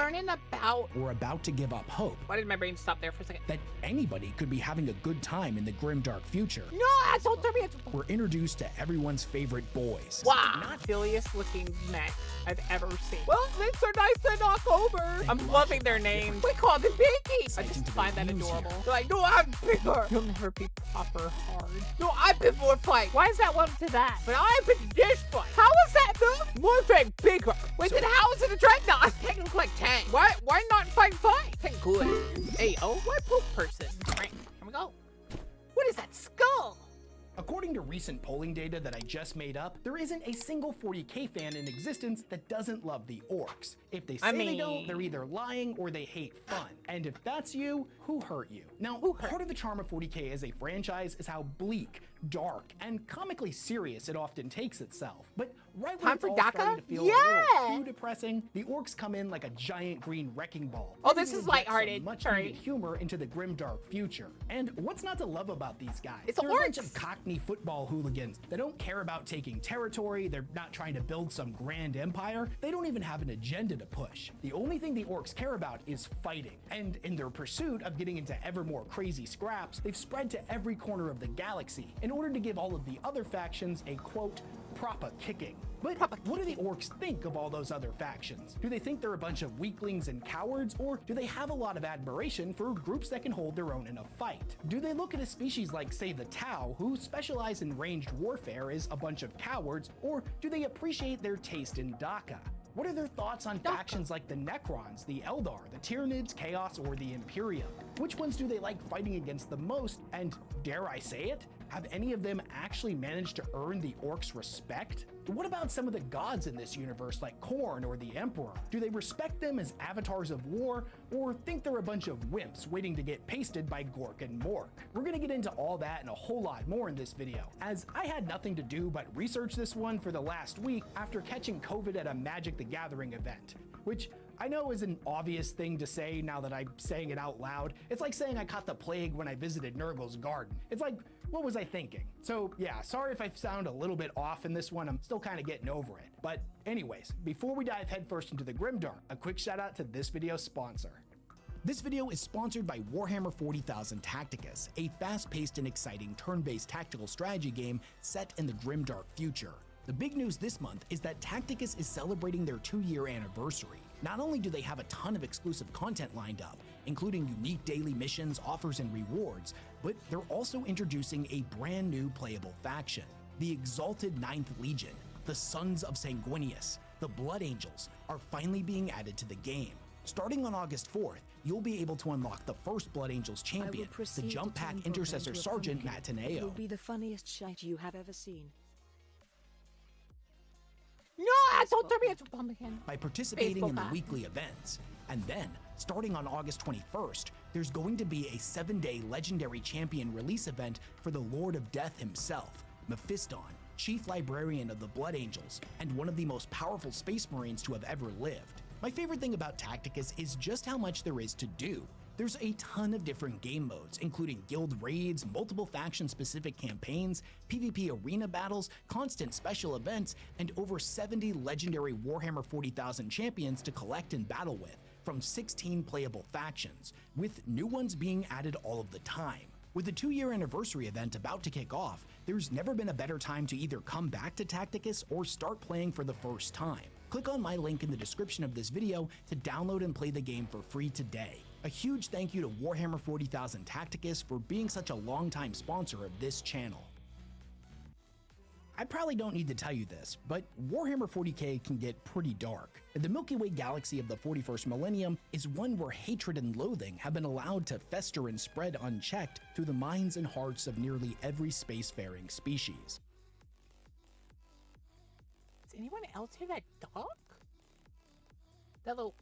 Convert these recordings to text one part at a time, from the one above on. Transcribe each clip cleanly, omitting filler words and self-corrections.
learning about... We're about to give up hope. Why did my brain stop there for a second? That anybody could be having a good time in the grimdark future. No, don't tell me it's... We're introduced to everyone's favorite boys. Wow. Not silliest looking mech I've ever seen. Well, lips are nice to knock over. I'm loving their names. We call them Biggie. I just find that adorable. They're like, no, I'm bigger. You'll never be proper hard. No, I've been more fight. Why is that one to that? But I've been this fight. How is that though? More thing bigger. Wait, then how is it a dreadnought? Technically like tank. Why not fight? Tank good. Hey, oh, what poop person? All right, here we go. What is that skull? According to recent polling data that I just made up, there isn't a single 40K fan in existence that doesn't love the Orks. If they say they don't, they're either lying or they hate fun. And if that's you, who hurt you? Now, part of the charm of 40K as a franchise is how bleak, dark, and comically serious it often takes itself. But right when it's all starting to feel a little too depressing, the Orks come in like a giant green wrecking ball. Oh, this is lighthearted. Much needed humor into the grimdark future. And what's not to love about these guys? It's They're a bunch of cockney football hooligans. They don't care about taking territory. They're not trying to build some grand empire. They don't even have an agenda to push. The only thing the Orks care about is fighting. And in their pursuit of getting into ever more crazy scraps, they've spread to every corner of the galaxy in order to give all of the other factions a quote, proper kicking. But what do the Orks think of all those other factions? Do they think they're a bunch of weaklings and cowards, or do they have a lot of admiration for groups that can hold their own in a fight? Do they look at a species like, say, the Tau, who specialize in ranged warfare, as a bunch of cowards, or do they appreciate their taste in Daka? What are their thoughts on factions like the Necrons, the Eldar, the Tyranids, Chaos, or the Imperium? Which ones do they like fighting against the most, and dare I say it, have any of them actually managed to earn the Orks' respect? What about some of the gods in this universe like Khorne or the Emperor? Do they respect them as avatars of war, or think they're a bunch of wimps waiting to get pasted by Gork and Mork? We're gonna get into all that and a whole lot more in this video, as I had nothing to do but research this one for the last week after catching COVID at a Magic the Gathering event, which I know is an obvious thing to say now that I'm saying it out loud. It's like saying I caught the plague when I visited Nurgle's garden. It's like, what was I thinking? So yeah, sorry if I sound a little bit off in this one, I'm still kind of getting over it. But anyways, before we dive headfirst into the Grimdark, a quick shout out to this video's sponsor. This video is sponsored by Warhammer 40,000 Tacticus, a fast-paced and exciting turn-based tactical strategy game set in the grimdark future. The big news this month is that Tacticus is celebrating their 2-year anniversary. Not only do they have a ton of exclusive content lined up, including unique daily missions, offers, and rewards, but they're also introducing a brand new playable faction, the Exalted 9th Legion. The Sons of Sanguinius, the Blood Angels, are finally being added to the game. Starting on August 4th, you'll be able to unlock the first Blood Angels champion, the Jump Pack Intercessor Sergeant Matineo. It will be the funniest shite you have ever seen. No, don't tell me it's a pumpkin. By participating in the weekly events. And then, starting on August 21st, there's going to be a 7-day Legendary Champion release event for the Lord of Death himself, Mephiston, Chief Librarian of the Blood Angels, and one of the most powerful Space Marines to have ever lived. My favorite thing about Tacticus is just how much there is to do. There's a ton of different game modes, including guild raids, multiple faction-specific campaigns, PvP arena battles, constant special events, and over 70 legendary Warhammer 40,000 champions to collect and battle with, from 16 playable factions, with new ones being added all of the time. With the 2-year anniversary event about to kick off, there's never been a better time to either come back to Tacticus or start playing for the first time. Click on my link in the description of this video to download and play the game for free today. A huge thank you to Warhammer 40,000 Tacticus for being such a longtime sponsor of this channel. I probably don't need to tell you this, but Warhammer 40K can get pretty dark. The Milky Way galaxy of the 41st millennium is one where hatred and loathing have been allowed to fester and spread unchecked through the minds and hearts of nearly every spacefaring species. Does anyone else hear that dog? That little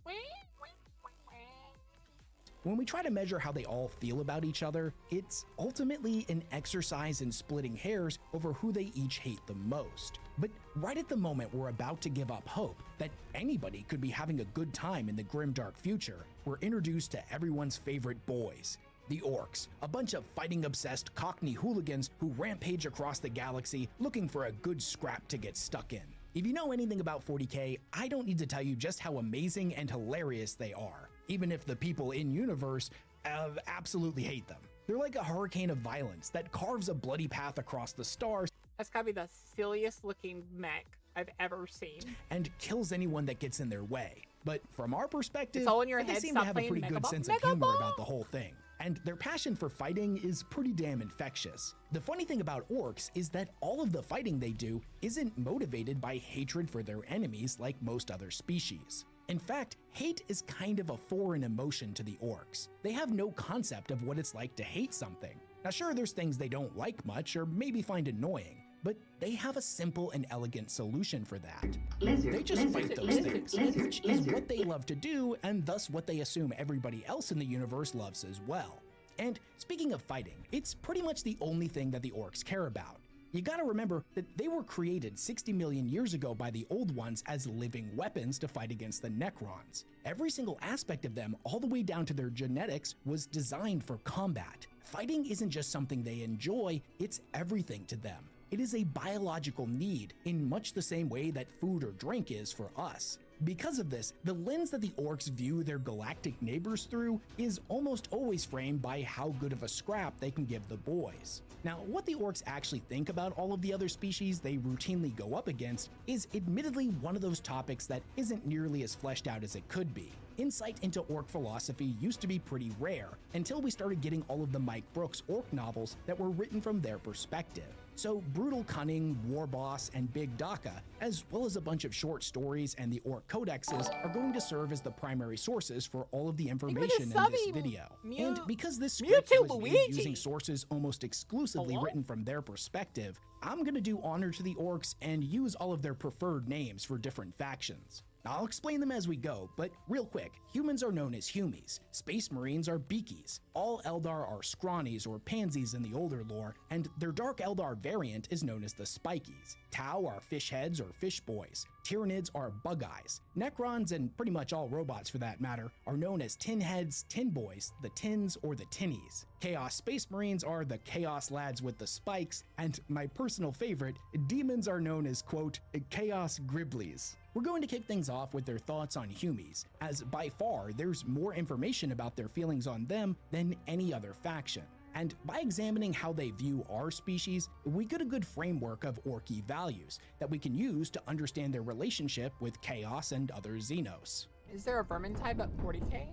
When we try to measure how they all feel about each other, it's ultimately an exercise in splitting hairs over who they each hate the most. But right at the moment we're about to give up hope that anybody could be having a good time in the grimdark future, we're introduced to everyone's favorite boys, the Orks, a bunch of fighting-obsessed Cockney hooligans who rampage across the galaxy looking for a good scrap to get stuck in. If you know anything about 40K, I don't need to tell you just how amazing and hilarious they are, even if the people in universe absolutely hate them. They're like a hurricane of violence that carves a bloody path across the stars. That's gotta be the silliest looking mech I've ever seen. And kills anyone that gets in their way. But from our perspective, it's all in your they head. seem Stop to have a playing pretty good Megaball. sense of humor about the whole thing. And their passion for fighting is pretty damn infectious. The funny thing about orcs is that all of the fighting they do isn't motivated by hatred for their enemies like most other species. In fact, hate is kind of a foreign emotion to the orcs. They have no concept of what it's like to hate something. Now sure, there's things they don't like much or maybe find annoying, but they have a simple and elegant solution for that. They just fight those things, which is what they love to do, and thus what they assume everybody else in the universe loves as well. And speaking of fighting, it's pretty much the only thing that the orcs care about. You gotta remember that they were created 60 million years ago by the old ones as living weapons to fight against the Necrons. Every single aspect of them, all the way down to their genetics, was designed for combat. Fighting isn't just something they enjoy, it's everything to them. It is a biological need in much the same way that food or drink is for us. Because of this, the lens that the orcs view their galactic neighbors through is almost always framed by how good of a scrap they can give the boys. Now, what the orcs actually think about all of the other species they routinely go up against is admittedly one of those topics that isn't nearly as fleshed out as it could be. Insight into orc philosophy used to be pretty rare until we started getting all of the Mike Brooks orc novels that were written from their perspective. So Brutal Cunning, War Boss, and Big Daka, as well as a bunch of short stories and the orc codexes, are going to serve as the primary sources for all of the information in this video. And because this script was made using sources almost exclusively written from their perspective, I'm gonna do honor to the orcs and use all of their preferred names for different factions. I'll explain them as we go, but real quick, humans are known as humies, space marines are beakies, all Eldar are scrawnies or pansies in the older lore, and their Dark Eldar variant is known as the spikies. Tau are fish heads or fish boys, Tyranids are bug eyes, Necrons, and pretty much all robots for that matter, are known as tin heads, tin boys, the tins, or the tinnies. Chaos Space Marines are the chaos lads with the spikes, and my personal favorite, demons are known as, quote, chaos griblies. We're going to kick things off with their thoughts on humies, as by far there's more information about their feelings on them than any other faction. And by examining how they view our species, we get a good framework of Orky values that we can use to understand their relationship with Chaos and other Xenos. Is there a vermin type at 40K?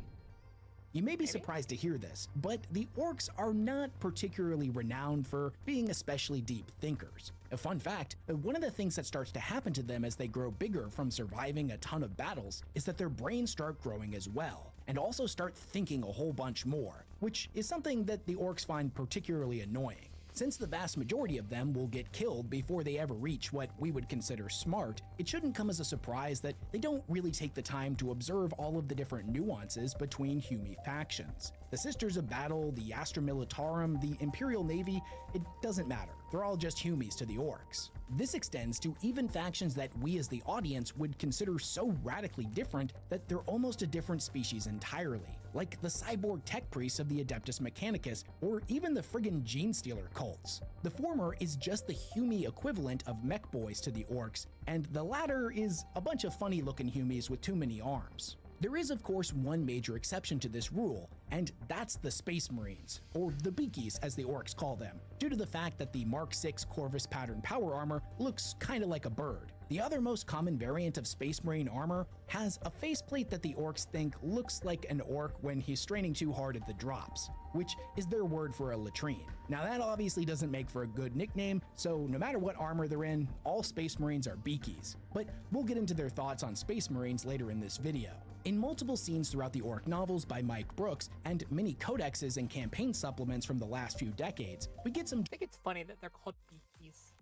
You may be surprised to hear this, but the orcs are not particularly renowned for being especially deep thinkers. A fun fact, one of the things that starts to happen to them as they grow bigger from surviving a ton of battles is that their brains start growing as well, and also start thinking a whole bunch more, which is something that the orcs find particularly annoying. Since the vast majority of them will get killed before they ever reach what we would consider smart, it shouldn't come as a surprise that they don't really take the time to observe all of the different nuances between Humi factions. The Sisters of Battle, the Astra Militarum, the Imperial Navy, it doesn't matter. They're all just Humies to the orcs. This extends to even factions that we as the audience would consider so radically different that they're almost a different species entirely, like the cyborg tech priests of the Adeptus Mechanicus, or even the friggin' Gene Stealer cults. The former is just the Humi equivalent of mech boys to the orcs, and the latter is a bunch of funny looking Humies with too many arms. There is of course one major exception to this rule, and that's the Space Marines, or the Beakies as the orcs call them, due to the fact that the Mark VI Corvus pattern power armor looks kinda like a bird. The other most common variant of Space Marine armor has a faceplate that the orcs think looks like an orc when he's straining too hard at the drops, which is their word for a latrine. Now that obviously doesn't make for a good nickname, so no matter what armor they're in, all Space Marines are Beakies, but we'll get into their thoughts on Space Marines later in this video. In multiple scenes throughout the Orc novels by Mike Brooks and many codexes and campaign supplements from the last few decades, we get some— I think it's funny that they're called beakies.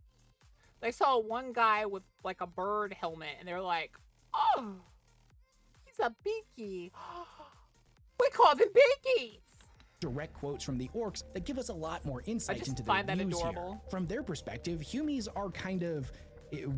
They saw one guy with like a bird helmet and they're like, oh, he's a beaky. We call them beakies. direct quotes from the orcs that give us a lot more insight into their find that views adorable. here. From their perspective, Humies are kind of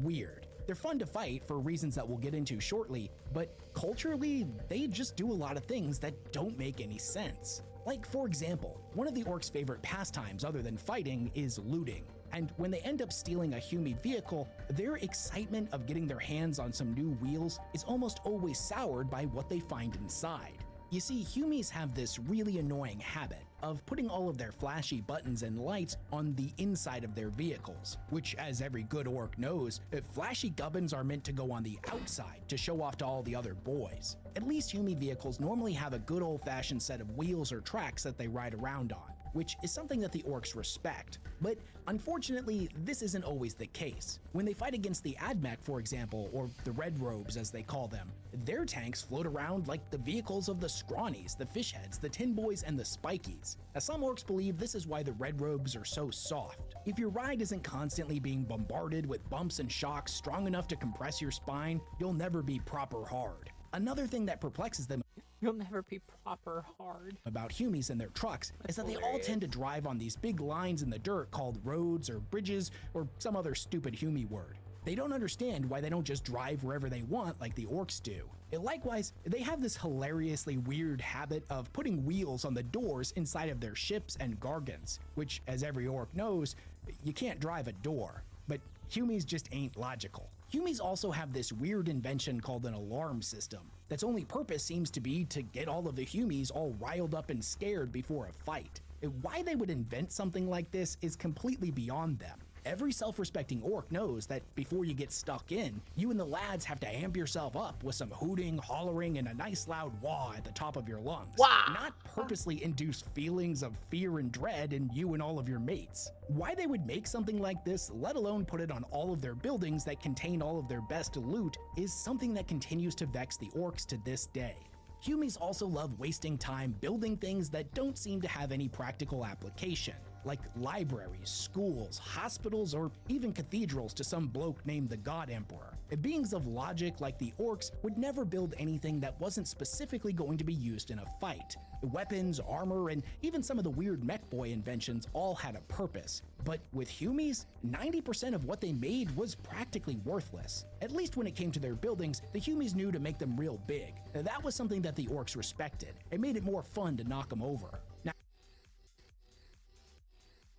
weird. They're fun to fight for reasons that we'll get into shortly, but culturally, they just do a lot of things that don't make any sense. Like, for example, one of the orcs' favorite pastimes other than fighting is looting. And when they end up stealing a Humi vehicle, their excitement of getting their hands on some new wheels is almost always soured by what they find inside. You see, Humis have this really annoying habit of putting all of their flashy buttons and lights on the inside of their vehicles, which, as every good orc knows, flashy gubbins are meant to go on the outside to show off to all the other boys. At least Humi vehicles normally have a good old-fashioned set of wheels or tracks that they ride around on, which is something that the orcs respect. But unfortunately, this isn't always the case. When they fight against the Admech, for example, or the Red Robes as they call them, their tanks float around like the vehicles of the Scrawnies, the Fishheads, the Tin Boys, and the Spikies. Now, some orcs believe this is why the Red Robes are so soft. If your ride isn't constantly being bombarded with bumps and shocks strong enough to compress your spine, you'll never be proper hard. Another thing that perplexes them You'll never be proper hard about Humis and their trucks is that they all tend to drive on these big lines in the dirt called roads or bridges or some other stupid Humi word. They don't understand why they don't just drive wherever they want like the orcs do. And likewise, they have this hilariously weird habit of putting wheels on the doors inside of their ships and gargants, which, as every orc knows, you can't drive a door. But Humis just ain't logical. Humis also have this weird invention called an alarm system that's only purpose seems to be to get all of the Humis all riled up and scared before a fight. Why they would invent something like this is completely beyond them. Every self-respecting orc knows that before you get stuck in, you and the lads have to amp yourself up with some hooting, hollering, and a nice loud wah at the top of your lungs. Wah! Not purposely induce feelings of fear and dread in you and all of your mates. Why they would make something like this, let alone put it on all of their buildings that contain all of their best loot, is something that continues to vex the orcs to this day. Humis also love wasting time building things that don't seem to have any practical application, like libraries, schools, hospitals, or even cathedrals to some bloke named the God Emperor. Beings of logic like the orcs would never build anything that wasn't specifically going to be used in a fight. Weapons, armor, and even some of the weird mech boy inventions all had a purpose. But with Humis, 90% of what they made was practically worthless. At least when it came to their buildings, the Humis knew to make them real big. That was something that the orcs respected. It made it more fun to knock them over. Now,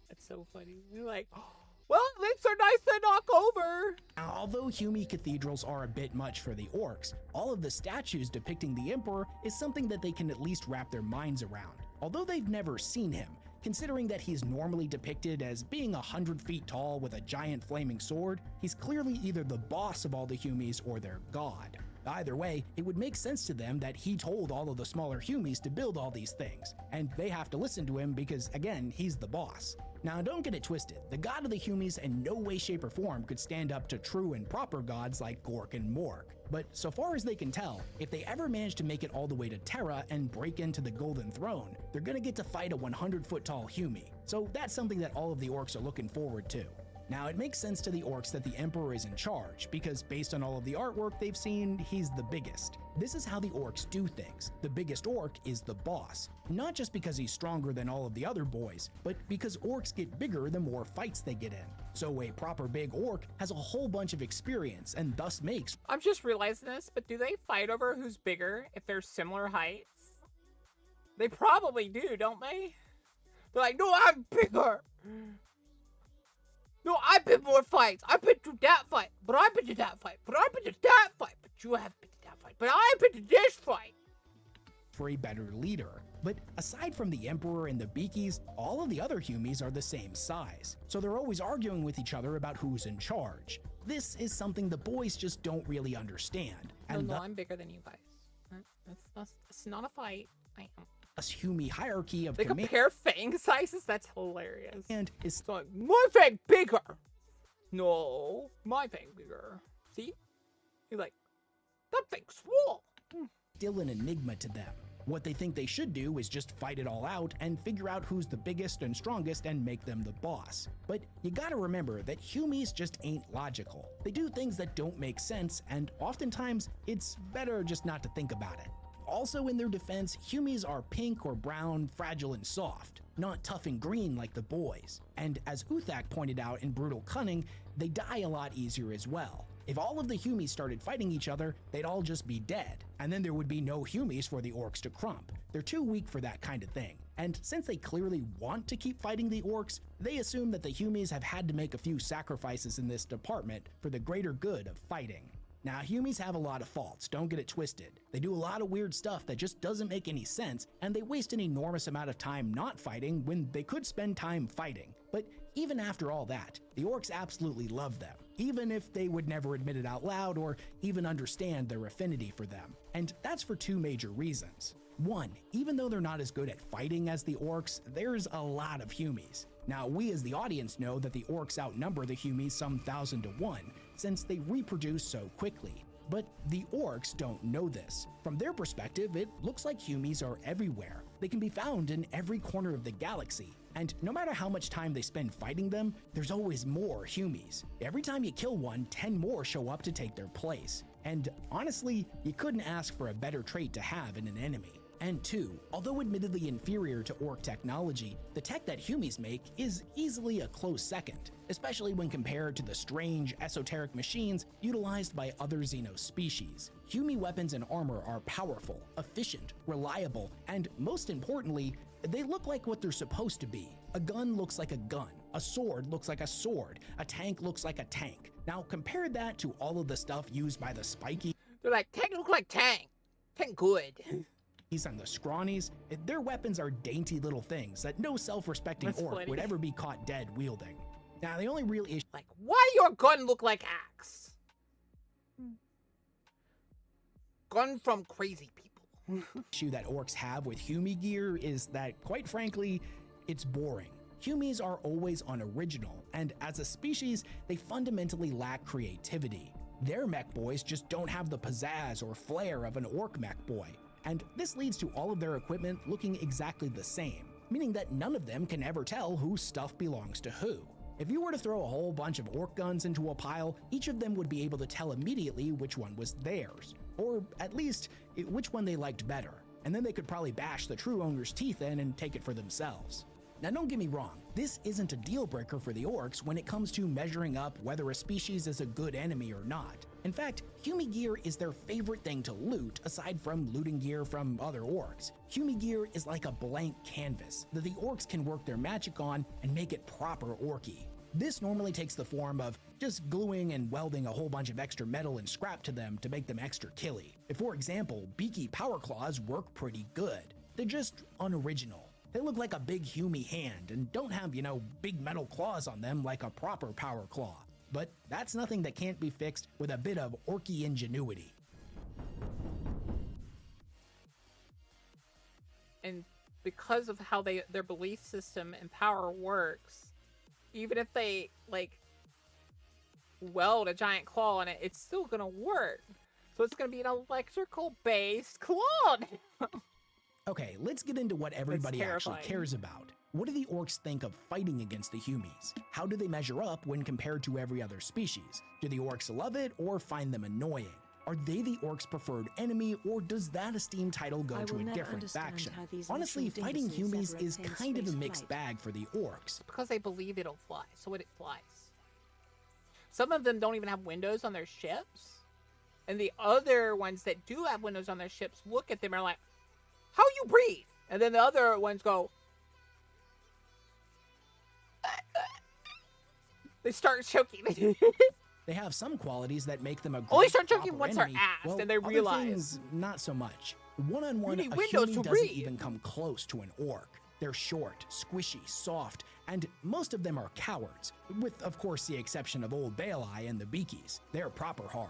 That's so funny. You're like, well, things are nice to knock over. although Humi cathedrals are a bit much for the orcs, all of the statues depicting the Emperor is something that they can at least wrap their minds around. Although they've never seen him, considering that he's normally depicted as being 100 feet tall with a giant flaming sword, he's clearly either the boss of all the Humis or their god. Either way, it would make sense to them that he told all of the smaller Humis to build all these things, and they have to listen to him because, again, he's the boss. Now, don't get it twisted, the god of the Humis in no way, shape, or form could stand up to true and proper gods like Gork and Mork. But so far as they can tell, if they ever manage to make it all the way to Terra and break into the Golden Throne, they're gonna get to fight a 100-foot tall Humi. So that's something that all of the orcs are looking forward to. Now, it makes sense to the orcs that the Emperor is in charge, because based on all of the artwork they've seen, he's the biggest. This is how the orcs do things. The biggest orc is the boss. Not just because he's stronger than all of the other boys, but because orcs get bigger the more fights they get in. So a proper big orc has a whole bunch of experience and thus makes— I'm just realizing this, but do they fight over who's bigger if they're similar heights? They probably do, don't they? They're like, no, I'm bigger. No, I've been more fights. I've been to that fight, but I've been to that fight, but I've been to that fight, but you haven't been to that fight, but I've been to this fight. for a better leader. But aside from the Emperor and the Beakies, all of the other Humis are the same size, so they're always arguing with each other about who's in charge. This is something the boys just don't really understand. And No, I'm bigger than you guys. It's not a fight. I am. thus Humi hierarchy of They command compare fang sizes? That's hilarious. is So like, my fang bigger. No, my fang bigger. See? You're like, that fang's swole. still an enigma to them. What they think they should do is just fight it all out and figure out who's the biggest and strongest and make them the boss. But you gotta remember that Humis just ain't logical. They do things that don't make sense, and oftentimes it's better just not to think about it. Also in their defense, Humis are pink or brown, fragile and soft, not tough and green like the boys. And as Uthak pointed out in Brutal Cunning, they die a lot easier as well. If all of the Humis started fighting each other, they'd all just be dead. And then there would be no Humies for the Orks to crump. They're too weak for that kind of thing. And since they clearly want to keep fighting the Orks, they assume that the Humies have had to make a few sacrifices in this department for the greater good of fighting. Now, Humies have a lot of faults, don't get it twisted. They do a lot of weird stuff that just doesn't make any sense, and they waste an enormous amount of time not fighting when they could spend time fighting. But even after all that, the Orks absolutely love them, even if they would never admit it out loud or even understand their affinity for them. And that's for two major reasons. One, even though they're not as good at fighting as the Orks, there's a lot of Humies. Now, we as the audience know that the Orks outnumber the Humies some 1,000 to 1, since they reproduce so quickly. But the Orks don't know this. From their perspective, it looks like Humies are everywhere. They can be found in every corner of the galaxy. And no matter how much time they spend fighting them, there's always more Humies. Every time you kill one, 10 more show up to take their place. And honestly, you couldn't ask for a better trait to have in an enemy. And two, although admittedly inferior to Ork technology, the tech that Humies make is easily a close second, especially when compared to the strange, esoteric machines utilized by other Xeno species. Humie weapons and armor are powerful, efficient, reliable, and most importantly, they look like what they're supposed to be. A gun looks like a gun, a sword looks like a sword, a tank looks like a tank. Now compare that to all of the stuff used by the spiky. They're like, tank look like tank. Tank good. And the scrawnies, their weapons are dainty little things that no self-respecting Ork would ever be caught dead wielding. Now, the only real issue— like, why your gun look like axe? Gun from crazy people. issue that Orks have with Humie gear is that, quite frankly, it's boring. Humies are always unoriginal, and as a species, they fundamentally lack creativity. Their mech boys just don't have the pizzazz or flair of an Ork mech boy. And this leads to all of their equipment looking exactly the same, meaning that none of them can ever tell whose stuff belongs to who. If you were to throw a whole bunch of Ork guns into a pile, each of them would be able to tell immediately which one was theirs, or at least which one they liked better, and then they could probably bash the true owner's teeth in and take it for themselves. Now don't get me wrong, this isn't a deal breaker for the Orks when it comes to measuring up whether a species is a good enemy or not. In fact, Humie gear is their favorite thing to loot aside from looting gear from other Orks. Humie gear is like a blank canvas that the Orks can work their magic on and make it proper Orky. This normally takes the form of just gluing and welding a whole bunch of extra metal and scrap to them to make them extra killy. For example, beaky power claws work pretty good. They're just unoriginal. They look like a big Humie hand and don't have, big metal claws on them like a proper power claw. But that's nothing that can't be fixed with a bit of Orky ingenuity. And because of how their belief system and power works, even if they, weld a giant claw on it, it's still gonna work. So it's gonna be an electrical-based claw. Okay, let's get into what everybody actually cares about. What do the Orks think of fighting against the Humies? How do they measure up when compared to every other species? Do the Orks love it or find them annoying? Are they the Orks' preferred enemy, or does that esteemed title go to a different faction? Honestly, fighting Humies is kind of a mixed bag for the Orks. Because they believe it'll fly, so it flies. Some of them don't even have windows on their ships. And the other ones that do have windows on their ships look at them and are like, how you breathe? And then the other ones go, they start choking. They have some qualities that make them a great only start choking once enemy. they're asked and they realize. Other things, not so much. One-on-one, a windows Humie to doesn't breathe. even come close to an Ork. They're short, squishy, soft, and most of them are cowards, with of course the exception of old Baelai and the Beakies. They're proper hard.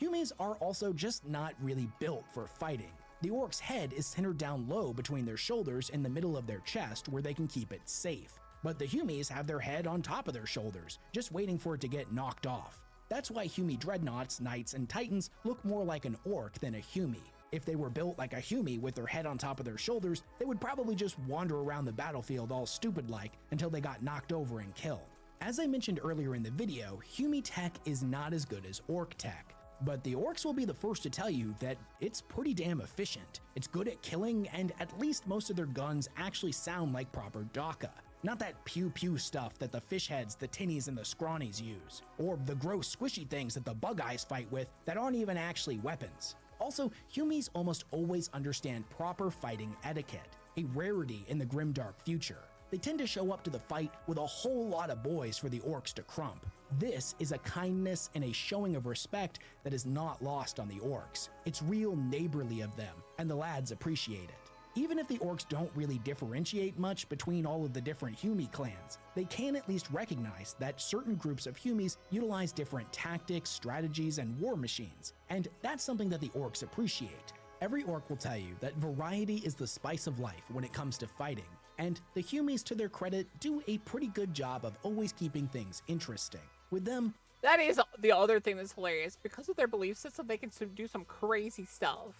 Humies are also just not really built for fighting. The Ork's head is centered down low between their shoulders in the middle of their chest where they can keep it safe. But the Humies have their head on top of their shoulders, just waiting for it to get knocked off. That's why Humie dreadnoughts, knights, and titans look more like an Ork than a Humie. If they were built like a Humie with their head on top of their shoulders, they would probably just wander around the battlefield all stupid-like until they got knocked over and killed. As I mentioned earlier in the video, Humie tech is not as good as Ork tech. But the Orks will be the first to tell you that it's pretty damn efficient. It's good at killing, and at least most of their guns actually sound like proper Daka. Not that pew-pew stuff that the fish heads, the tinnies, and the scrawnies use. Or the gross squishy things that the bug eyes fight with that aren't even actually weapons. Also, Humies almost always understand proper fighting etiquette, a rarity in the grimdark future. They tend to show up to the fight with a whole lot of boys for the Orks to crump. This is a kindness and a showing of respect that is not lost on the Orks. It's real neighborly of them, and the lads appreciate it. Even if the Orks don't really differentiate much between all of the different Humie clans, they can at least recognize that certain groups of Humies utilize different tactics, strategies, and war machines, and that's something that the Orks appreciate. Every Ork will tell you that variety is the spice of life when it comes to fighting, and the Humies, to their credit, do a pretty good job of always keeping things interesting. With them, That is the other thing that's hilarious. Because of their belief system, they can do some crazy stuff.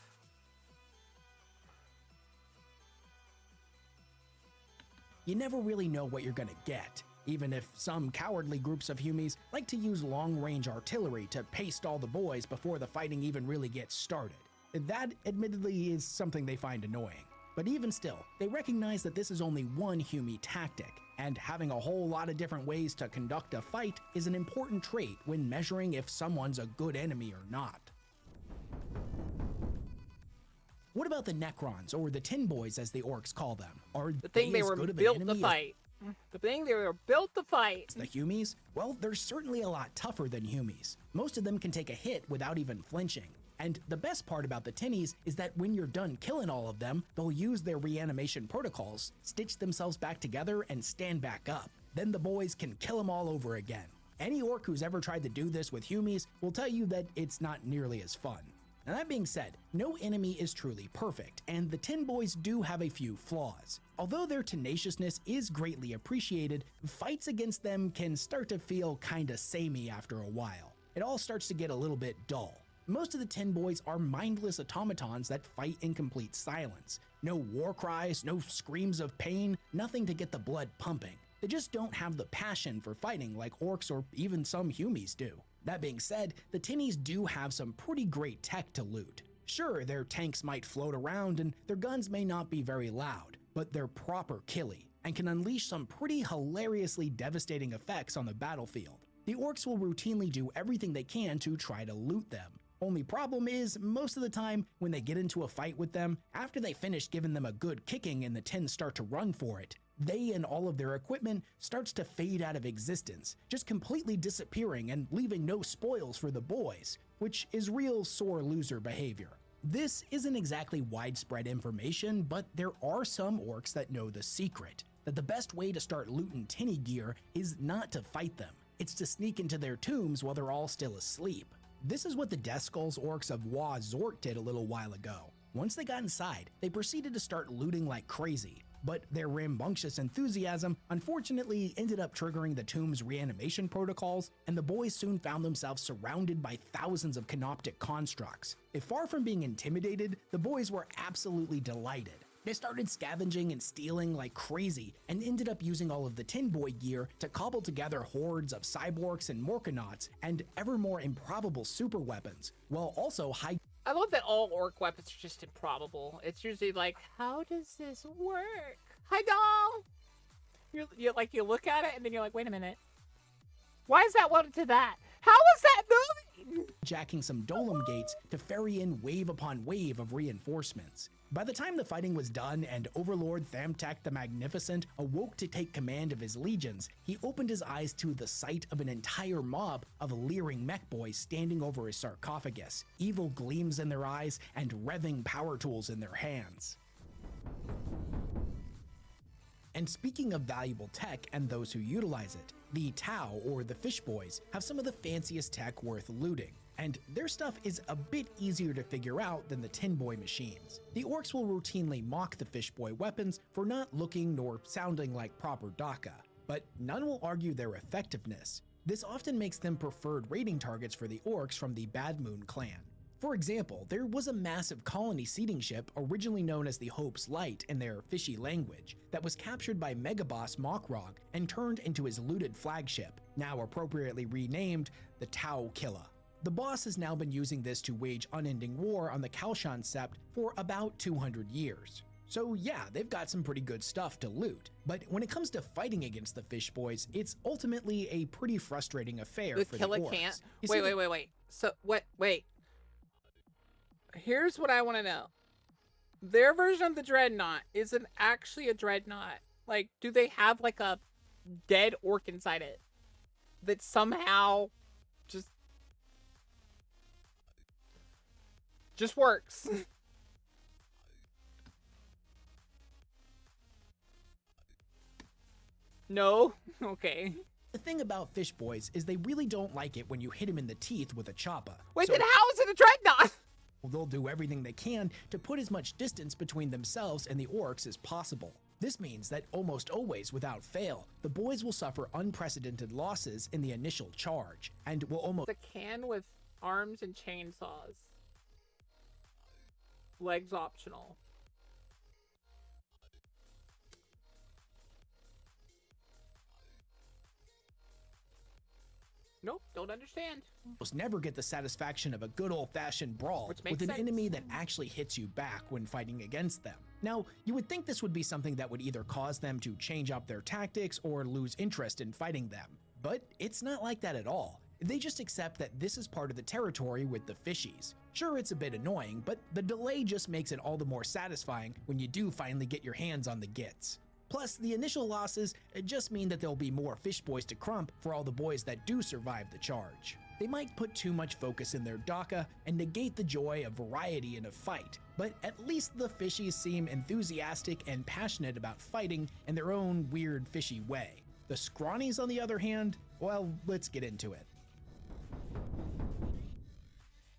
you never really know what you're gonna get, even if some cowardly groups of Humies like to use long-range artillery to paste all the boys before the fighting even really gets started. That, admittedly, is something they find annoying. But even still, they recognize that this is only one Humie tactic, and having a whole lot of different ways to conduct a fight is an important trait when measuring if someone's a good enemy or not. What about the Necrons, or the Tin Boys as the Orks call them? Are The thing they as were good of an built to enemy fight. The thing they were built to fight. as the Humies? Well, they're certainly a lot tougher than Humies. Most of them can take a hit without even flinching. And the best part about the Tinnies is that when you're done killing all of them, they'll use their reanimation protocols, stitch themselves back together, and stand back up. Then the boys can kill them all over again. Any Ork who's ever tried to do this with Humies will tell you that it's not nearly as fun. Now that being said, no enemy is truly perfect, and the Tin Boys do have a few flaws. Although their tenaciousness is greatly appreciated, fights against them can start to feel kinda samey after a while. It all starts to get a little bit dull. Most of the Tin Boys are mindless automatons that fight in complete silence. No war cries, no screams of pain, nothing to get the blood pumping. They just don't have the passion for fighting like Orks or even some Humies do. That being said, the Tinnies do have some pretty great tech to loot. Sure, their tanks might float around and their guns may not be very loud, but they're proper killy and can unleash some pretty hilariously devastating effects on the battlefield. The Orks will routinely do everything they can to try to loot them. Only problem is, most of the time, when they get into a fight with them, after they finish giving them a good kicking and the Tins start to run for it, they and all of their equipment starts to fade out of existence, just completely disappearing and leaving no spoils for the boys, which is real sore loser behavior. This isn't exactly widespread information, but there are some Orks that know the secret, that the best way to start looting tinny gear is not to fight them, it's to sneak into their tombs while they're all still asleep. This is what the Death Skulls Orks of Wa Zort did a little while ago. Once they got inside, they proceeded to start looting like crazy, but their rambunctious enthusiasm unfortunately ended up triggering the tomb's reanimation protocols, and the boys soon found themselves surrounded by thousands of canoptic constructs. If far from being intimidated, the boys were absolutely delighted. They started scavenging and stealing like crazy and ended up using all of the Tin Boy gear to cobble together hordes of cyborgs and morkanauts and ever more improbable super weapons, while also I love that all Ork weapons are just improbable. It's usually like, how does this work? Hi, doll! You look at it and then you're like, wait a minute. Why is that one to that? How is that moving? jacking some Dolem gates to ferry in wave upon wave of reinforcements. By the time the fighting was done and Overlord Thamtak the Magnificent awoke to take command of his legions, he opened his eyes to the sight of an entire mob of leering mech boys standing over his sarcophagus, evil gleams in their eyes and revving power tools in their hands. And speaking of valuable tech and those who utilize it, the Tau, or the Fish Boys, have some of the fanciest tech worth looting, and their stuff is a bit easier to figure out than the Tin Boy machines. The Orks will routinely mock the Fish Boy weapons for not looking nor sounding like proper Daka, but none will argue their effectiveness. This often makes them preferred raiding targets for the Orks from the Bad Moon clan. For example, there was a massive colony seeding ship originally known as the Hope's Light in their fishy language that was captured by Megaboss Mokrog and turned into his looted flagship, now appropriately renamed the Tau Killa. The boss has now been using this to wage unending war on the Kalshan Sept for about 200 years. So yeah, they've got some pretty good stuff to loot, but when it comes to fighting against the Fish Boys, it's ultimately a pretty frustrating affair for the Orks. Can't. Wait. So, wait. Here's what I want to know. Their version of the dreadnought isn't actually a dreadnought. Like, do they have like a dead orc inside it that somehow just works? No? Okay. The thing about fish boys is they really don't like it when you hit them in the teeth with a choppa. Wait, So then how is it a dreadnought? they'll do everything they can to put as much distance between themselves and the orcs as possible. This means that almost always, without fail, the boys will suffer unprecedented losses in the initial charge, and will almost The can with arms and chainsaws. Legs optional. Nope, don't understand. never get the satisfaction of a good old-fashioned brawl Which with makes an sense. enemy that actually hits you back when fighting against them. Now, you would think this would be something that would either cause them to change up their tactics or lose interest in fighting them, but it's not like that at all. They just accept that this is part of the territory with the fishies. Sure, it's a bit annoying, but the delay just makes it all the more satisfying when you do finally get your hands on the gits. Plus, the initial losses just mean that there'll be more fish boys to crump for all the boys that do survive the charge. They might put too much focus in their daka and negate the joy of variety in a fight, but at least the fishies seem enthusiastic and passionate about fighting in their own weird fishy way. The scrawnies, on the other hand, well, let's get into it.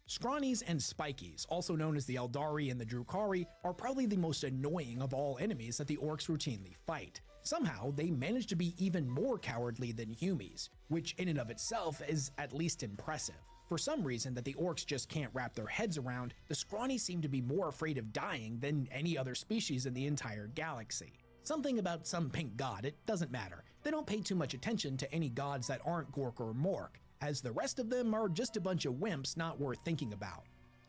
Scrawnies and spikies, also known as the Eldari and the Drukhari, are probably the most annoying of all enemies that the orcs routinely fight. Somehow, they manage to be even more cowardly than humies, which in and of itself is at least impressive. For some reason that the orcs just can't wrap their heads around, the scrawnies seem to be more afraid of dying than any other species in the entire galaxy. Something about some pink god, it doesn't matter. They don't pay too much attention to any gods that aren't Gork or Mork, as the rest of them are just a bunch of wimps not worth thinking about.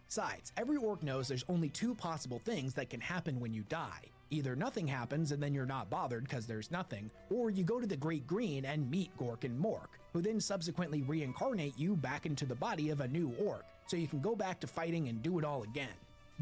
Besides, every orc knows there's only two possible things that can happen when you die. Either nothing happens and then you're not bothered because there's nothing, or you go to the Great Green and meet Gork and Mork, who then subsequently reincarnate you back into the body of a new orc, so you can go back to fighting and do it all again.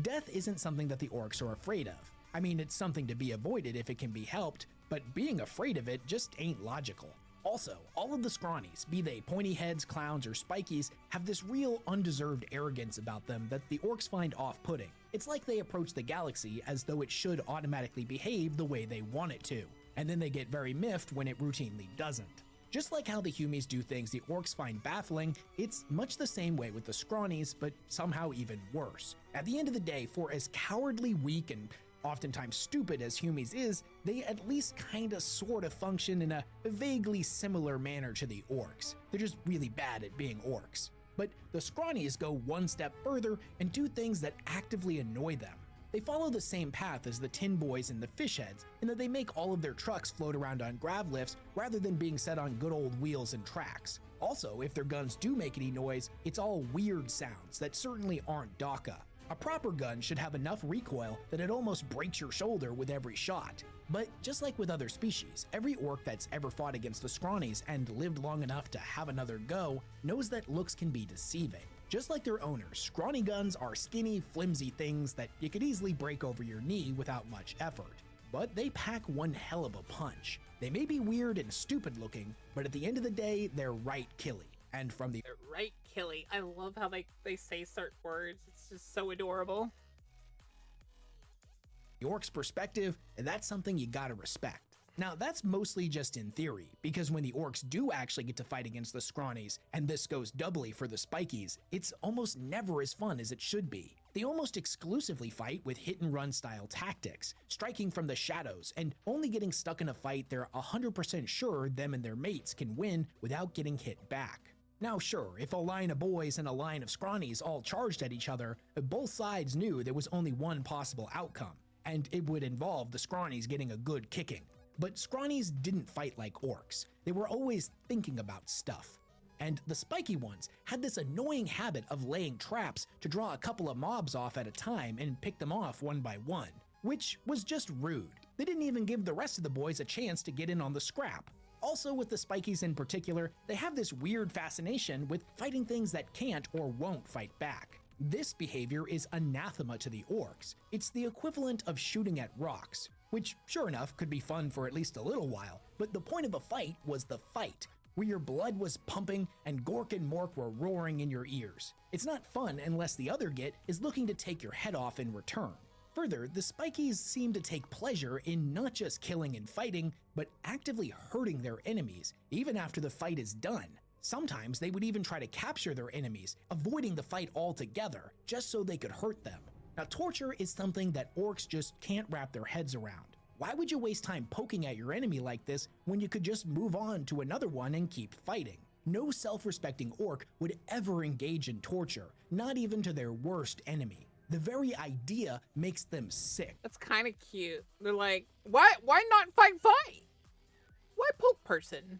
Death isn't something that the orcs are afraid of. I mean, it's something to be avoided if it can be helped, but being afraid of it just ain't logical. Also, all of the scrawnies, be they pointy heads, clowns, or spikies, have this real undeserved arrogance about them that the orcs find off-putting. It's like they approach the galaxy as though it should automatically behave the way they want it to, and then they get very miffed when it routinely doesn't. Just like how the humies do things the orcs find baffling, it's much the same way with the scrawnies, but somehow even worse. At the end of the day, for as cowardly, weak, and oftentimes stupid as humies is, they at least kinda sorta function in a vaguely similar manner to the orcs. They're just really bad at being orcs. But the scrawnies go one step further and do things that actively annoy them. They follow the same path as the tin boys and the fish heads, in that they make all of their trucks float around on grav lifts rather than being set on good old wheels and tracks. Also, if their guns do make any noise, it's all weird sounds that certainly aren't daka. A proper gun should have enough recoil that it almost breaks your shoulder with every shot. But just like with other species, every orc that's ever fought against the scrawnies and lived long enough to have another go knows that looks can be deceiving. Just like their owners, scrawny guns are skinny, flimsy things that you could easily break over your knee without much effort. But they pack one hell of a punch. They may be weird and stupid looking, but at the end of the day, they're right killy. And from the They're right, Killy. I love how they say certain words. It's just so adorable. orc's perspective, that's something you gotta respect. Now, that's mostly just in theory, because when the orcs do actually get to fight against the scrawnies, and this goes doubly for the spikies, it's almost never as fun as it should be. They almost exclusively fight with hit-and-run style tactics, striking from the shadows, and only getting stuck in a fight they're 100% sure them and their mates can win without getting hit back. Now sure, if a line of boys and a line of scrawnies all charged at each other, both sides knew there was only one possible outcome, and it would involve the scrawnies getting a good kicking. But scrawnies didn't fight like orcs. They were always thinking about stuff. And the spiky ones had this annoying habit of laying traps to draw a couple of mobs off at a time and pick them off one by one, which was just rude. They didn't even give the rest of the boys a chance to get in on the scrap. Also, with the spikies in particular, they have this weird fascination with fighting things that can't or won't fight back. This behavior is anathema to the orcs. It's the equivalent of shooting at rocks, which sure enough could be fun for at least a little while, but the point of a fight was the fight, where your blood was pumping and Gork and Mork were roaring in your ears. It's not fun unless the other Git is looking to take your head off in return. Further, the Spikies seem to take pleasure in not just killing and fighting, but actively hurting their enemies, even after the fight is done. Sometimes they would even try to capture their enemies, avoiding the fight altogether, just so they could hurt them. Now, torture is something that orcs just can't wrap their heads around. Why would you waste time poking at your enemy like this when you could just move on to another one and keep fighting? No self-respecting orc would ever engage in torture, not even to their worst enemy. The very idea makes them sick. That's kind of cute. They're like, why not fight? Why poke person?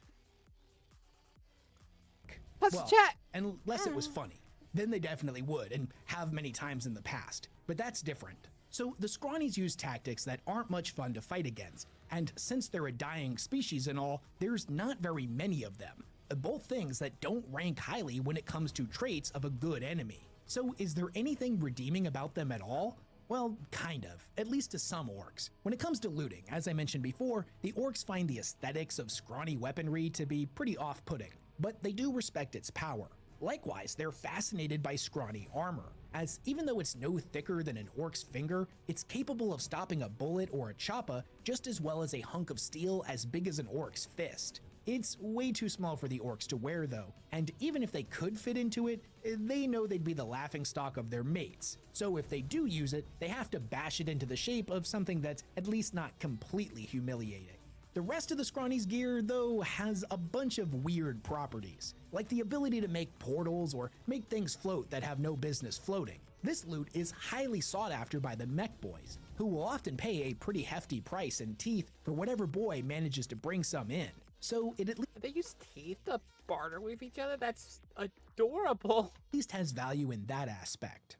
Let's chat. Unless it was funny. Then they definitely would, and have many times in the past. But that's different. So the Scrawnies use tactics that aren't much fun to fight against, and since they're a dying species and all, there's not very many of them. Both things that don't rank highly when it comes to traits of a good enemy. So is there anything redeeming about them at all? Well, kind of, at least to some orcs. When it comes to looting, as I mentioned before, the orcs find the aesthetics of scrawny weaponry to be pretty off-putting, but they do respect its power. Likewise, they're fascinated by scrawny armor, as even though it's no thicker than an orc's finger, it's capable of stopping a bullet or a choppa just as well as a hunk of steel as big as an orc's fist. It's way too small for the orcs to wear though, and even if they could fit into it, they know they'd be the laughingstock of their mates. So if they do use it, they have to bash it into the shape of something that's at least not completely humiliating. The rest of the Scrawny's gear, though, has a bunch of weird properties, like the ability to make portals or make things float that have no business floating. This loot is highly sought after by the mech boys, who will often pay a pretty hefty price in teeth for whatever boy manages to bring some in. So it at They use teeth to barter with each other? That's adorable. least has value in that aspect.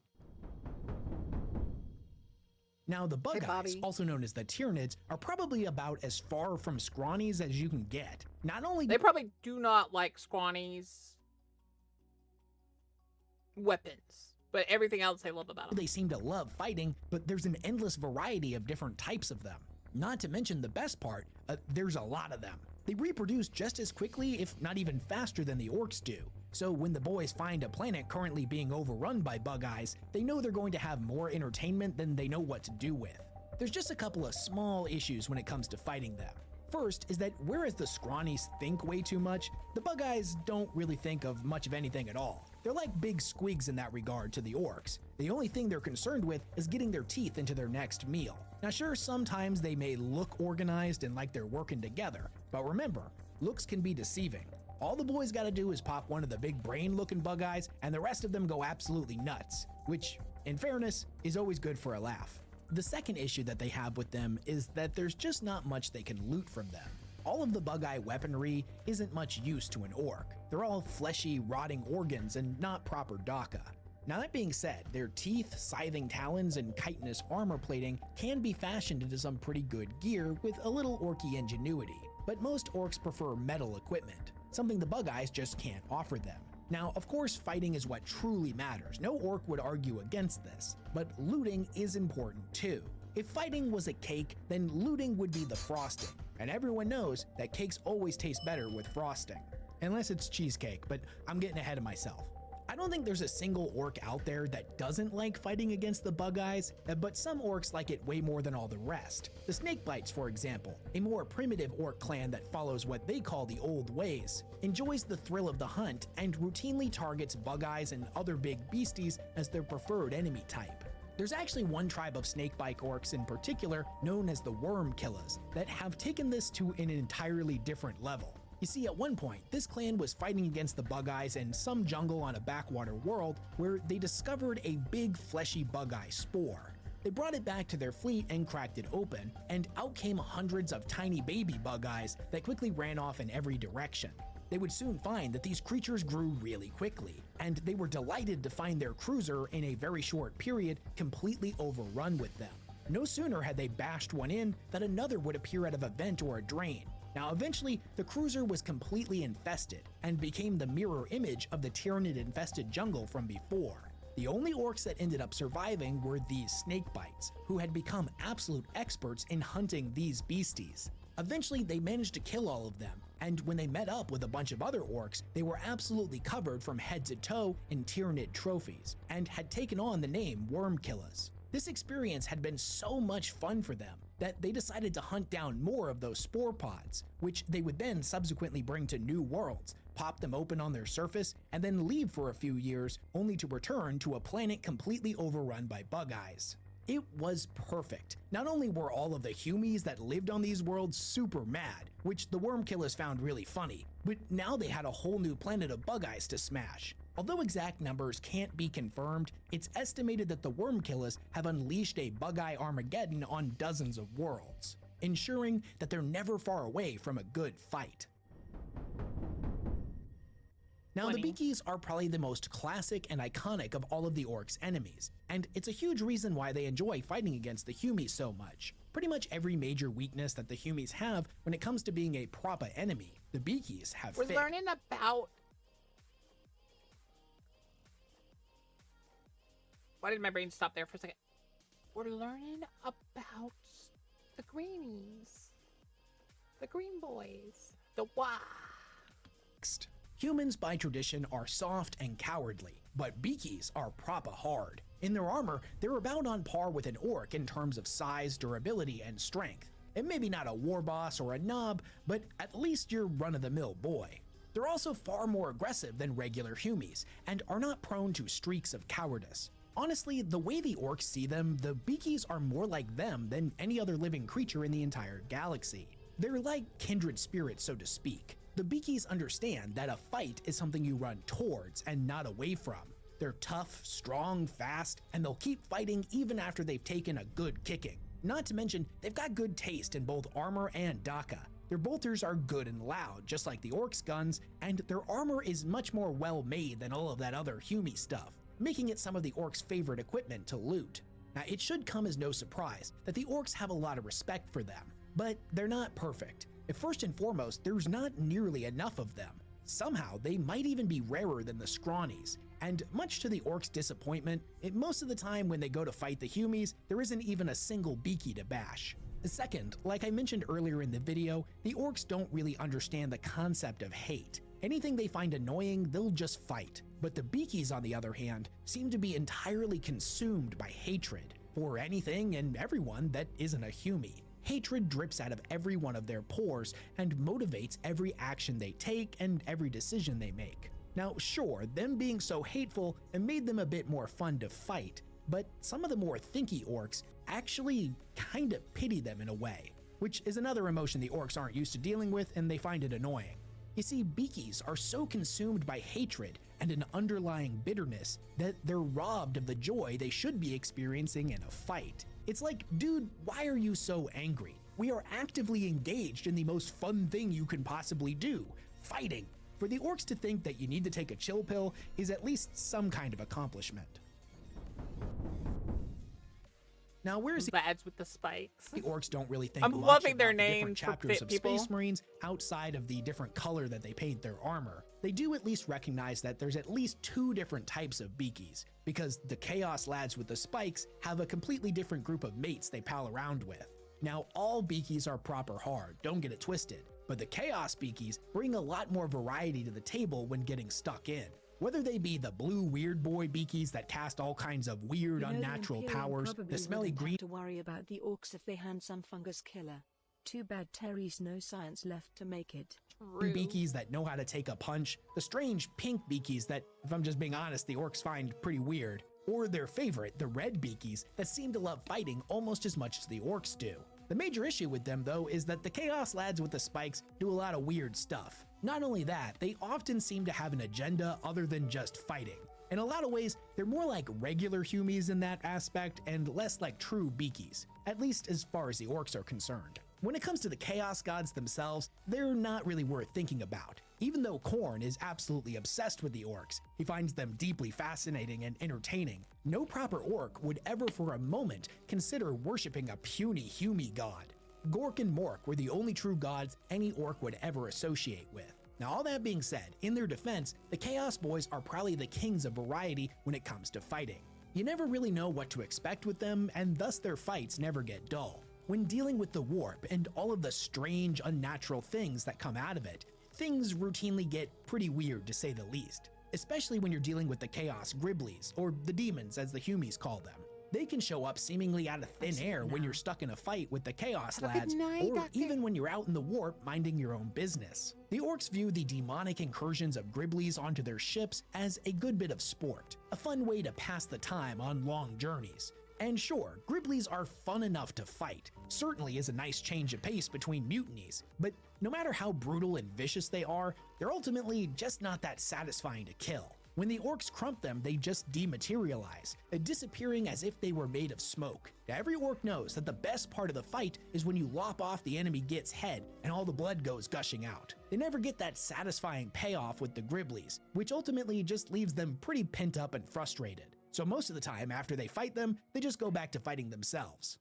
Now, the Bug Eyes, Bobby. also known as the Tyranids, are probably about as far from Scrawnies as you can get. Not only They probably do not like Scrawny's weapons, but everything else they love about them. they seem to love fighting, but there's an endless variety of different types of them. Not to mention the best part, there's a lot of them. They reproduce just as quickly, if not even faster than the orcs do. So when the boys find a planet currently being overrun by Bug Eyes, they know they're going to have more entertainment than they know what to do with. There's just a couple of small issues when it comes to fighting them. First is that whereas the Scrawnies think way too much, the Bug Eyes don't really think of much of anything at all. They're like big squigs in that regard to the orcs. The only thing they're concerned with is getting their teeth into their next meal. Now sure, sometimes they may look organized and like they're working together, but remember, looks can be deceiving. All the boys gotta do is pop one of the big brain-looking Bug Eyes, and the rest of them go absolutely nuts, which, in fairness, is always good for a laugh. The second issue that they have with them is that there's just not much they can loot from them. All of the Bug Eye weaponry isn't much use to an orc. They're all fleshy, rotting organs and not proper daka. Now that being said, their teeth, scything talons, and chitinous armor plating can be fashioned into some pretty good gear with a little orky ingenuity, but most orcs prefer metal equipment, something the Bug Eyes just can't offer them. Now, of course, fighting is what truly matters. No orc would argue against this, but looting is important too. If fighting was a cake, then looting would be the frosting, and everyone knows that cakes always taste better with frosting. Unless it's cheesecake, but I'm getting ahead of myself. I don't think there's a single orc out there that doesn't like fighting against the Bug Eyes, but some orcs like it way more than all the rest. The Snakebites, for example, a more primitive orc clan that follows what they call the old ways, enjoys the thrill of the hunt and routinely targets Bug Eyes and other big beasties as their preferred enemy type. There's actually one tribe of snakebite orcs in particular, known as the Worm Killers, that have taken this to an entirely different level. You see, at one point, this clan was fighting against the Bug Eyes in some jungle on a backwater world where they discovered a big fleshy Bug Eye spore. They brought it back to their fleet and cracked it open, and out came hundreds of tiny baby Bug Eyes that quickly ran off in every direction. They would soon find that these creatures grew really quickly, and they were delighted to find their cruiser in a very short period completely overrun with them. No sooner had they bashed one in than another would appear out of a vent or a drain. Now eventually, the cruiser was completely infested and became the mirror image of the Tyranid-infested jungle from before. The only orcs that ended up surviving were these snakebites, who had become absolute experts in hunting these beasties. Eventually, they managed to kill all of them, and when they met up with a bunch of other orcs, they were absolutely covered from head to toe in Tyranid trophies, and had taken on the name Wormkillers. This experience had been so much fun for them that they decided to hunt down more of those spore pods, which they would then subsequently bring to new worlds, pop them open on their surface, and then leave for a few years, only to return to a planet completely overrun by bug eyes. It was perfect. Not only were all of the humies that lived on these worlds super mad, which the Wormkillers found really funny, but now they had a whole new planet of bug eyes to smash. Although exact numbers can't be confirmed, it's estimated that the Wormkillers have unleashed a bug-eye Armageddon on dozens of worlds, ensuring that they're never far away from a good fight. Now, the Beakies are probably the most classic and iconic of all of the Orcs' enemies, and it's a huge reason why they enjoy fighting against the Humies so much. Pretty much every major weakness that the Humies have when it comes to being a proper enemy, the Beakies have We're learning about... Why did my brain stop there for a second? We're learning about the greenies. The green boys. The Next. Humans by tradition are soft and cowardly, but Beakies are proper hard. In their armor, they're about on par with an orc in terms of size, durability, and strength. And maybe not a war boss or a knob, but at least your run-of-the-mill boy. They're also far more aggressive than regular Humies, and are not prone to streaks of cowardice. Honestly, the way the orcs see them, the Beakies are more like them than any other living creature in the entire galaxy. They're like kindred spirits, so to speak. The Beakies understand that a fight is something you run towards and not away from. They're tough, strong, fast, and they'll keep fighting even after they've taken a good kicking. Not to mention, they've got good taste in both armor and daka. Their bolters are good and loud, just like the orcs' guns, and their armor is much more well-made than all of that other Humie stuff, making it some of the orcs' favorite equipment to loot. Now, it should come as no surprise that the orcs have a lot of respect for them, but they're not perfect. First and foremost, there's not nearly enough of them. Somehow, they might even be rarer than the scrawnies, and much to the orcs' disappointment, most of the time when they go to fight the Humies, there isn't even a single Beaky to bash. Second, like I mentioned earlier in the video, the orcs don't really understand the concept of hate. Anything they find annoying, they'll just fight. But the Beakies, on the other hand, seem to be entirely consumed by hatred for anything and everyone that isn't a Humie. Hatred drips out of every one of their pores and motivates every action they take and every decision they make. Now, sure, them being so hateful made them a bit more fun to fight, but some of the more thinky orcs actually kinda pity them in a way, which is another emotion the orcs aren't used to dealing with and they find it annoying. You see, Beakies are so consumed by hatred and an underlying bitterness that they're robbed of the joy they should be experiencing in a fight. It's like, dude, why are you so angry? We are actively engaged in the most fun thing you can possibly do, fighting. For the orcs to think that you need to take a chill pill is at least some kind of accomplishment. Now, whereas lads with the spikes. The orcs don't really think I'm much loving their about the names different for chapters of people. Space Marines outside of the different color that they paint their armor, they do at least recognize that there's at least two different types of Beakies, because the Chaos lads with the spikes have a completely different group of mates they pal around with. Now, all Beakies are proper hard, don't get it twisted, but the Chaos Beakies bring a lot more variety to the table when getting stuck in. Whether they be the blue weird boy Beakies that cast all kinds of weird unnatural powers, the smelly green to worry about the orcs if they hand some fungus killer. Too bad Terry's no science left to make it. Beakies that know how to take a punch, the strange pink Beakies that, if I'm just being honest, the orcs find pretty weird, or their favorite, the red Beakies that seem to love fighting almost as much as the orcs do. The major issue with them, though, is that the Chaos lads with the spikes do a lot of weird stuff. Not only that, they often seem to have an agenda other than just fighting. In a lot of ways, they're more like regular Humies in that aspect and less like true Beakies, at least as far as the orcs are concerned. When it comes to the Chaos gods themselves, they're not really worth thinking about. Even though Khorne is absolutely obsessed with the orcs, he finds them deeply fascinating and entertaining. No proper orc would ever for a moment consider worshipping a puny Humie god. Gork and Mork were the only true gods any orc would ever associate with. Now, all that being said, in their defense, the Chaos Boys are probably the kings of variety when it comes to fighting. You never really know what to expect with them, and thus their fights never get dull. When dealing with the warp and all of the strange, unnatural things that come out of it, things routinely get pretty weird to say the least, especially when you're dealing with the Chaos Griblies, or the demons as the Humies call them. They can show up seemingly out of thin air when you're stuck in a fight with the Chaos Lads, or even when you're out in the warp minding your own business. The Orks view the demonic incursions of Griblies onto their ships as a good bit of sport, a fun way to pass the time on long journeys. And sure, Griblies are fun enough to fight, certainly is a nice change of pace between mutinies, but no matter how brutal and vicious they are, they're ultimately just not that satisfying to kill. When the Orks crump them, they just dematerialize, disappearing as if they were made of smoke. Now, every Ork knows that the best part of the fight is when you lop off the enemy Git's head and all the blood goes gushing out. They never get that satisfying payoff with the Griblies, which ultimately just leaves them pretty pent up and frustrated. So most of the time after they fight them, they just go back to fighting themselves.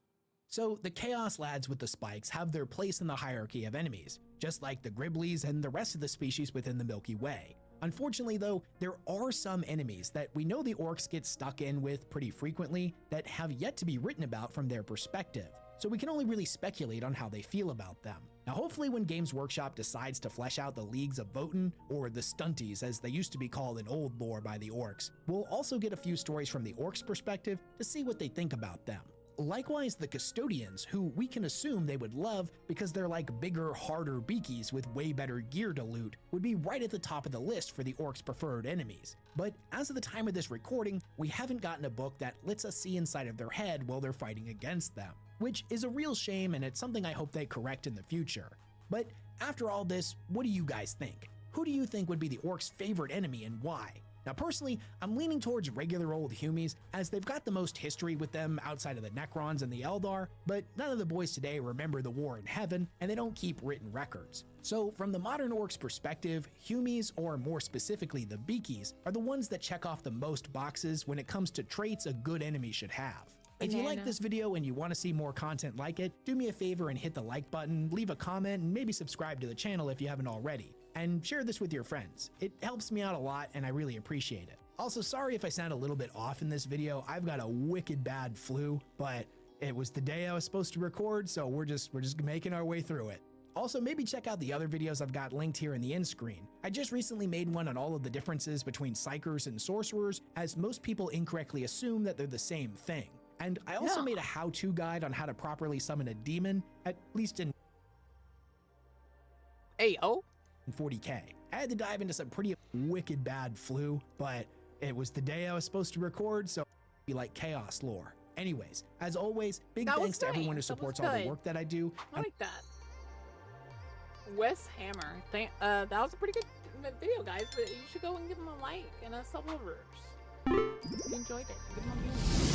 So the Chaos Lads with the spikes have their place in the hierarchy of enemies, just like the Griblies and the rest of the species within the Milky Way. Unfortunately though, there are some enemies that we know the Orks get stuck in with pretty frequently that have yet to be written about from their perspective, so we can only really speculate on how they feel about them. Now hopefully when Games Workshop decides to flesh out the Leagues of Votan, or the Stunties as they used to be called in old lore by the Orks, we'll also get a few stories from the Orks' perspective to see what they think about them. Likewise, the Custodians, who we can assume they would love because they're like bigger, harder beakies with way better gear to loot, would be right at the top of the list for the Orks' preferred enemies. But as of the time of this recording, we haven't gotten a book that lets us see inside of their head while they're fighting against them, which is a real shame, and it's something I hope they correct in the future. But after all this, what do you guys think? Who do you think would be the Orks' favorite enemy and why? Now personally, I'm leaning towards regular old Humies, as they've got the most history with them outside of the Necrons and the Eldar, but none of the boys today remember the war in heaven, and they don't keep written records. So from the modern Orks perspective, Humies, or more specifically the Beakies, are the ones that check off the most boxes when it comes to traits a good enemy should have. If you like this video and you want to see more content like it, do me a favor and hit the like button, leave a comment, and maybe subscribe to the channel if you haven't already. And share this with your friends. It helps me out a lot and I really appreciate it. Also, sorry if I sound a little bit off in this video. I've got a wicked bad flu, but it was the day I was supposed to record, so we're just making our way through it. Also, maybe check out the other videos I've got linked here in the end screen. I just recently made one on all of the differences between Psykers and Sorcerers, as most people incorrectly assume that they're the same thing. And I also made a how-to guide on how to properly summon a demon, at least in 40K. I had to dive into some pretty wicked bad flu, but it was the day I was supposed to record, so be like chaos lore. Anyways, as always, big thanks to everyone who supports all the work that I do. I like that. WesHammer. That was a pretty good video, guys, but you should go and give him a like and a sub over. If you enjoyed it, give him a view.